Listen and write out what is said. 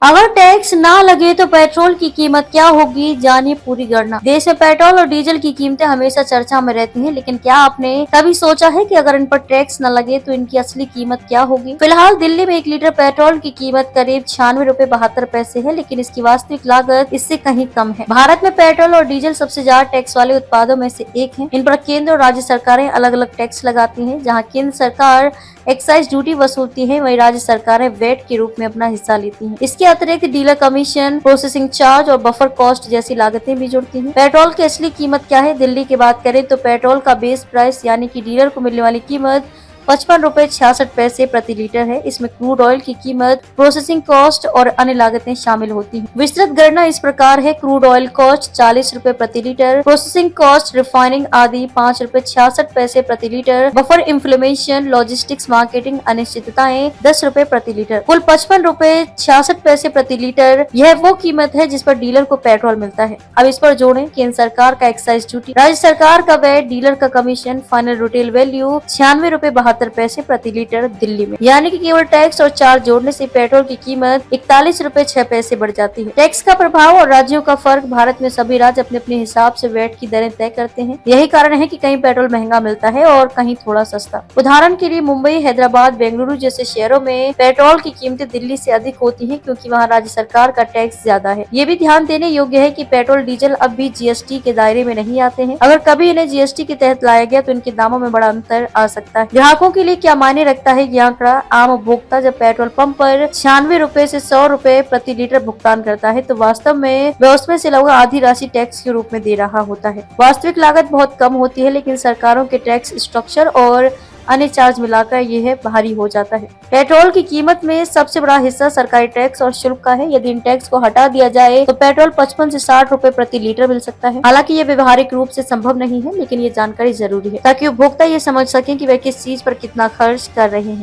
अगर टैक्स ना लगे तो पेट्रोल की कीमत क्या होगी, जानिए पूरी गणना। देश में पेट्रोल और डीजल की कीमतें हमेशा चर्चा में रहती हैं, लेकिन क्या आपने कभी सोचा है कि अगर इन पर टैक्स न लगे तो इनकी असली कीमत क्या होगी। फिलहाल दिल्ली में 1 लीटर पेट्रोल की कीमत करीब 96 रुपए 72 पैसे है, लेकिन इसकी वास्तविक लागत इससे कहीं कम है। भारत में पेट्रोल और डीजल सबसे ज्यादा टैक्स वाले उत्पादों में से एक है। इन पर केंद्र और राज्य सरकारें अलग अलग टैक्स लगाती है। जहाँ केंद्र सरकार एक्साइज ड्यूटी वसूलती है, वहीं राज्य सरकारें वेट के रूप में अपना हिस्सा लेती हैं। इसके अतिरिक्त डीलर कमीशन, प्रोसेसिंग चार्ज और बफर कॉस्ट जैसी लागतें भी जुड़ती हैं। पेट्रोल की असली कीमत क्या है? दिल्ली की बात करें तो पेट्रोल का बेस प्राइस यानी कि डीलर को मिलने वाली कीमत 55 रुपए 66 पैसे प्रति लीटर है। इसमें क्रूड ऑयल की कीमत, प्रोसेसिंग कॉस्ट और अन्य लागतें शामिल होती हैं। विस्तृत गणना इस प्रकार है: क्रूड ऑयल कॉस्ट 40 रुपए प्रति लीटर, प्रोसेसिंग कॉस्ट, रिफाइनिंग आदि 5 रुपए 66 पैसे प्रति litre, buffer inflation, logistics, marketing, अनिश्चितताएं 10 रुपए प्रति लीटर, कुल 55 रुपए 66 पैसे प्रति लीटर। यह वो कीमत है जिस पर डीलर को पेट्रोल मिलता है। अब इस पर जोड़ें केंद्र सरकार का एक्साइज ड्यूटी, राज्य सरकार का वैट, डीलर का कमीशन, फाइनल रिटेल वैल्यू 96 रुपए 72 पैसे प्रति लीटर दिल्ली में। यानी कि केवल टैक्स और चार्ज जोड़ने से पेट्रोल की कीमत 41 रुपए 6 पैसे बढ़ जाती है। टैक्स का प्रभाव और राज्यों का फर्क: भारत में सभी राज्य अपने अपने हिसाब से वैट की दरें तय करते हैं। यही कारण है कि कहीं पेट्रोल महंगा मिलता है और कहीं थोड़ा सस्ता। उदाहरण के लिए मुंबई, हैदराबाद, बेंगलुरु जैसे शहरों में पेट्रोल की कीमतें दिल्ली से अधिक होती हैं, क्योंकि वहाँ राज्य सरकार का टैक्स ज्यादा है। ये भी ध्यान देने योग्य है कि पेट्रोल, डीजल अब भी जीएसटी के दायरे में नहीं आते हैं। अगर कभी इन्हें जीएसटी के तहत लाया गया तो इनके दामों में बड़ा अंतर आ सकता है। ग्राहकों के लिए क्या मायने रखता है ये आंकड़ा? आम उपभोक्ता जब पेट्रोल पंप पर 96 रुपए से 100 रुपए प्रति लीटर भुगतान करता है तो वास्तव में वह उसमें से लगभग आधी राशि टैक्स के रूप में दे रहा होता है। वास्तविक लागत बहुत कम होती है, लेकिन सरकारों के टैक्स स्ट्रक्चर और अन्य चार्ज मिलाकर यह भारी हो जाता है। पेट्रोल की कीमत में सबसे बड़ा हिस्सा सरकारी टैक्स और शुल्क का है। यदि इन टैक्स को हटा दिया जाए तो पेट्रोल 55 से 60 रुपए प्रति लीटर मिल सकता है। हालांकि ये व्यवहारिक रूप से संभव नहीं है, लेकिन ये जानकारी जरूरी है ताकि उपभोक्ता ये समझ सकें कि वह किस चीज पर कितना खर्च कर रहे हैं।